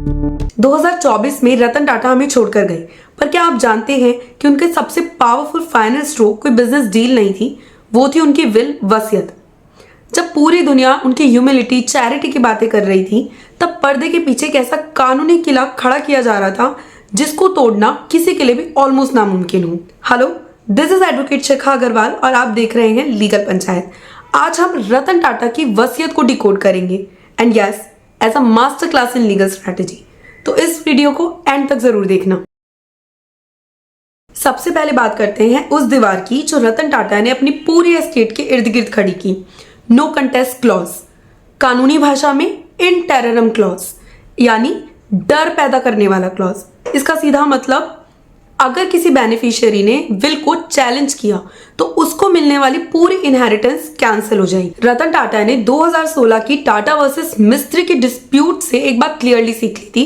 2024 में रतन टाटा हमें छोड़कर गए, पर क्या आप जानते हैं कि उनके सबसे पावरफुल फाइनल स्ट्रोक कोई बिजनेस डील नहीं थी, वो थी उनकी विल, वसीयत। जब पूरी दुनिया उनकी ह्यूमिलिटी, चैरिटी की बातें कर रही थी, तब पर्दे के पीछे एक ऐसा कानूनी किला खड़ा किया जा रहा था जिसको तोड़ना किसी के लिए भी ऑलमोस्ट नामुमकिन हो। हेलो, दिस इज एडवोकेट शिखा अग्रवाल और आप देख रहे हैं लीगल पंचायत। आज हम रतन टाटा की वसीयत को डिकोड करेंगे, and yes, as a master class in legal strategy. तो इस वीडियो को एंड तक जरूर देखना। सबसे पहले बात करते हैं उस दीवार की जो रतन टाटा ने अपनी पूरी एस्टेट के इर्द गिर्द खड़ी की। नो कंटेस्ट क्लॉज, कानूनी भाषा में इन टेररम क्लॉज, यानी डर पैदा करने वाला क्लॉज। इसका सीधा मतलब, अगर किसी बेनिफिशियरी ने विल को चैलेंज किया तो उसको मिलने वाली पूरी इनहेरिटेंस कैंसिल हो जाएगी। रतन टाटा ने 2016 की टाटा वर्सेस मिस्त्री की डिस्प्यूट से एक बात क्लियरली सीख ली थी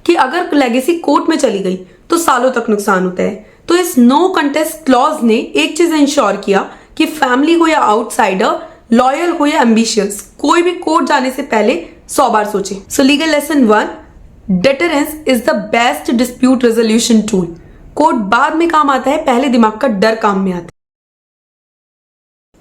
कि अगर लेगेसी कोर्ट में चली गई तो सालों तक नुकसान होता है। तो इस नो कंटेस्ट क्लॉज ने एक चीज इंश्योर किया कि फैमिली हो या आउटसाइडर, लॉयल हो या एम्बिशियस, कोई भी कोर्ट जाने से पहले 100 बार सोचे। सो legal lesson 1, deterrence is the best dispute resolution tool. Court बाद में काम आता है, पहले दिमाग का डर काम में आता है।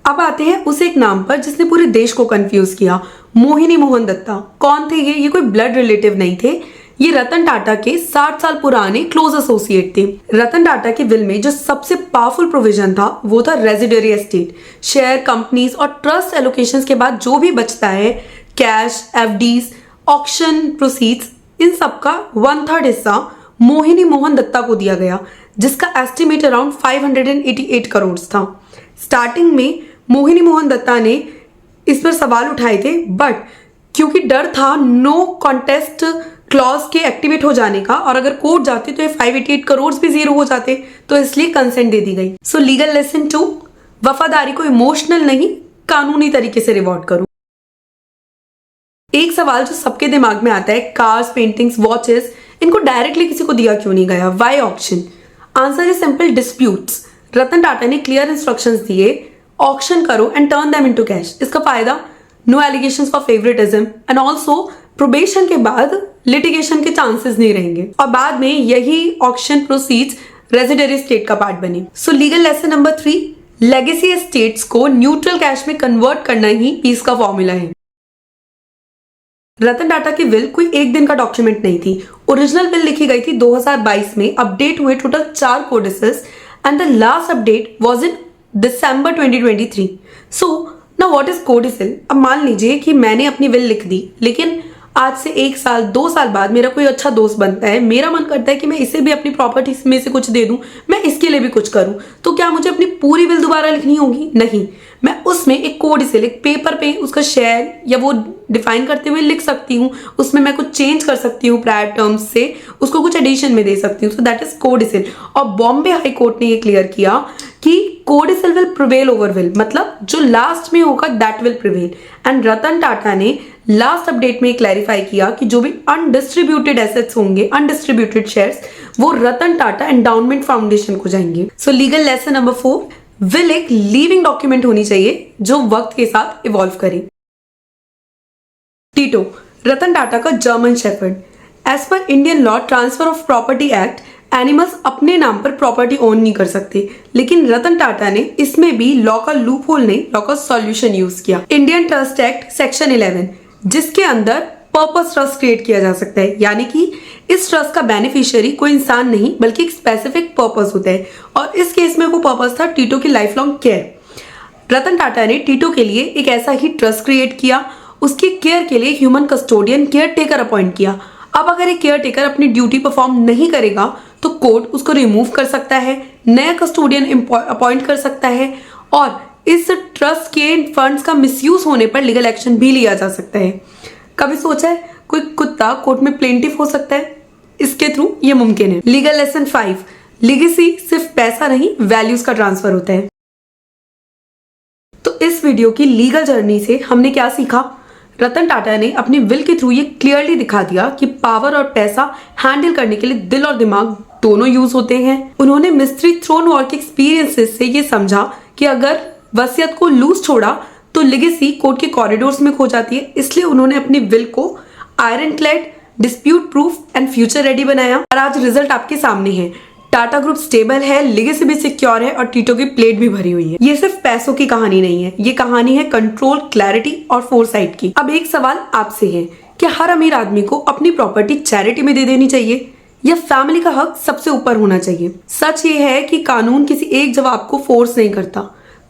अब आते हैं उस एक नाम पर जिसने पूरे देश को कंफ्यूज किया, मोहिनी मोहन दत्ता। कौन थे ये कोई ब्लड रिलेटिव नहीं थे, ये रतन टाटा के 60 साल पुराने क्लोज एसोसिएट थे। रतन टाटा की विल में जो सबसे पावरफुल प्रोविजन था वो था रेजिडेंसी एस्टेट। शेयर, कंपनीज और ट्रस्ट एलोकेशंस के बाद जो भी बचता है, कैश, एफडीज, ऑक्शन प्रोसीड्स, इन सब का 1/3 हिस्सा मोहिनी मोहन दत्ता को दिया गया, जिसका एस्टिमेट अराउंड 588 करोड़ था। स्टार्टिंग में मोहिनी मोहन दत्ता ने इस पर सवाल उठाए थे, बट क्योंकि डर था नो कॉन्टेस्ट क्लॉज के एक्टिवेट हो जाने का, और अगर कोर्ट जाते तो ये 588 करोड़ भी जीरो हो जाते, तो इसलिए कंसेंट दे दी गई। सो लीगल लेसन 2, वफादारी को इमोशनल नहीं, कानूनी तरीके से रिवॉर्ड करो। एक सवाल जो सबके दिमाग में आता है, कार्स, पेंटिंग्स, वॉचेस, इनको डायरेक्टली किसी को दिया क्यों नहीं गया? Why auction? Answer is simple, disputes. Ratan Tata ने क्लियर इंस्ट्रक्शंस दिए, ऑक्शन करो and turn them into cash. इसका फायदा, no allegations for favouritism, and also probation के बाद लिटिगेशन के चांसेस नहीं रहेंगे, और बाद में यही ऑक्शन प्रोसीड्स रेजिडेंसी एस्टेट का पार्ट बने। सो legal lesson number 3, legacy estates को न्यूट्रल कैश में कन्वर्ट करना ही पीस का फॉर्मूला है। रतन टाटा की विल कोई एक दिन का डॉक्यूमेंट नहीं थी। ओरिजिनल विल लिखी गई थी 2022 में, अपडेट हुए total 4 codicils, and the last update was in December 2023। So now what is codicil? अब मान लीजिए कि मैंने अपनी विल लिख दी, लेकिन आज से 1 साल 2 साल बाद मेरा कोई अच्छा दोस्त बनता है, मेरा मन करता है कि मैं इसे भी अपनी प्रॉपर्टी में से कुछ दे दूं, मैं इसके लिए भी कुछ करूं, तो क्या मुझे अपनी पूरी विल दोबारा लिखनी होगी? नहीं, मैं उसमें एक कोडिसिल, एक पेपर पे उसका शेयर या वो डिफाइन करते हुए लिख सकती हूँ, उसमें मैं कुछ चेंज कर सकती हूँ प्रायर टर्म्स से, उसको कुछ एडिशन में दे सकती हूँ। So that is codicil. और बॉम्बे हाई कोर्ट ने ये क्लियर किया कि codicil will prevail over will, मतलब जो लास्ट में होगा that will prevail. And Ratan Tata ने लास्ट अपडेट में क्लैरिफाई किया कि जो भी अनडिस्ट्रीब्यूटेड एसेट्स होंगे, अनडिस्ट्रीब्यूटेड शेयर्स, वो रतन टाटा एंडाउमेंट फाउंडेशन को जाएंगे। So legal lesson number 4, will एक लिविंग डॉक्यूमेंट होनी चाहिए जो वक्त के साथ इवॉल्व करे। टीटो, रतन टाटा का German shepherd. As per Indian law transfer of property act, animals अपने नाम पर प्रॉपर्टी ओन नहीं कर सकते, लेकिन रतन टाटा ने इसमें भी लॉ का लूप होल नहीं, लॉ का सॉल्यूशन यूज किया। इंडियन ट्रस्ट एक्ट सेक्शन 11, जिसके अंदर पर्पस ट्रस्ट क्रिएट किया जा सकता है, यानी कि इस ट्रस्ट का बेनिफिशियरी कोई इंसान नहीं बल्कि एक स्पेसिफिक पर्पस होता है, और इस केस में वो पर्पस था टीटो की लाइफ लॉन्ग केयर। रतन टाटा ने टीटो के लिए एक ऐसा ही ट्रस्ट क्रिएट किया, उसकी केयर के लिए human custodian, caretaker appoint किया। अब अगर एक केयर टेकर अपनी ड्यूटी परफॉर्म नहीं करेगा तो कोर्ट उसको रिमूव कर सकता है, नया कस्टोडियन अपॉइंट कर सकता है, और इस ट्रस्ट के फंड्स का मिसयूज होने पर लीगल एक्शन भी लिया जा सकता है। कभी सोचा है कोई कुत्ता कोर्ट में प्लेंटिफ हो सकता है? इसके थ्रू ये मुमकिन है। लीगल लेसन 5, लीगेसी सिर्फ पैसा नहीं, वैल्यूज का ट्रांसफर होता है। तो इस वीडियो की लीगल जर्नी से हमने क्या सीखा? रतन टाटा ने अपनी विल के थ्रू ये क्लियरली दिखा दिया कि पावर और पैसा हैंडल करने के लिए दिल और दिमाग दोनों यूज होते हैं। उन्होंने मिस्ट्री थ्रोन वॉर के एक्सपीरियंसेस से ये समझा कि अगर वसीयत को लूज छोड़ा तो लेगेसी कोर्ट के कॉरिडोर्स में खो जाती है, इसलिए उन्होंने अपनी विल को ironclad dispute proof and future ready बनाया और आज रिजल्ट आपके सामने है। टाटा ग्रुप स्टेबल है, लेगेसी भी सिक्योर है और टीटो की प्लेट भी भरी हुई है। ये सिर्फ पैसों की कहानी नहीं है, ये कहानी है कंट्रोल, क्लैरिटी और फोरसाइट की। अब एक सवाल आपसे है, क्या हर अमीर आदमी को अपनी प्रॉपर्टी चैरिटी में दे देनी चाहिए या फैमिली का हक सबसे ऊपर होना चाहिए? सच ये है कि कानून किसी एक जवाब को फोर्स नहीं करता।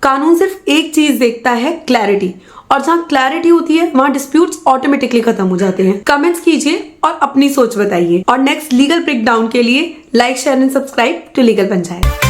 कानून सिर्फ एक चीज देखता है, क्लैरिटी। और जहां क्लैरिटी होती है वहां डिस्प्यूट्स ऑटोमेटिकली खत्म हो जाते हैं। कमेंट्स कीजिए और अपनी सोच बताइए। और नेक्स्ट लीगल ब्रेकडाउन के लिए like, share and subscribe to Legal panchayat.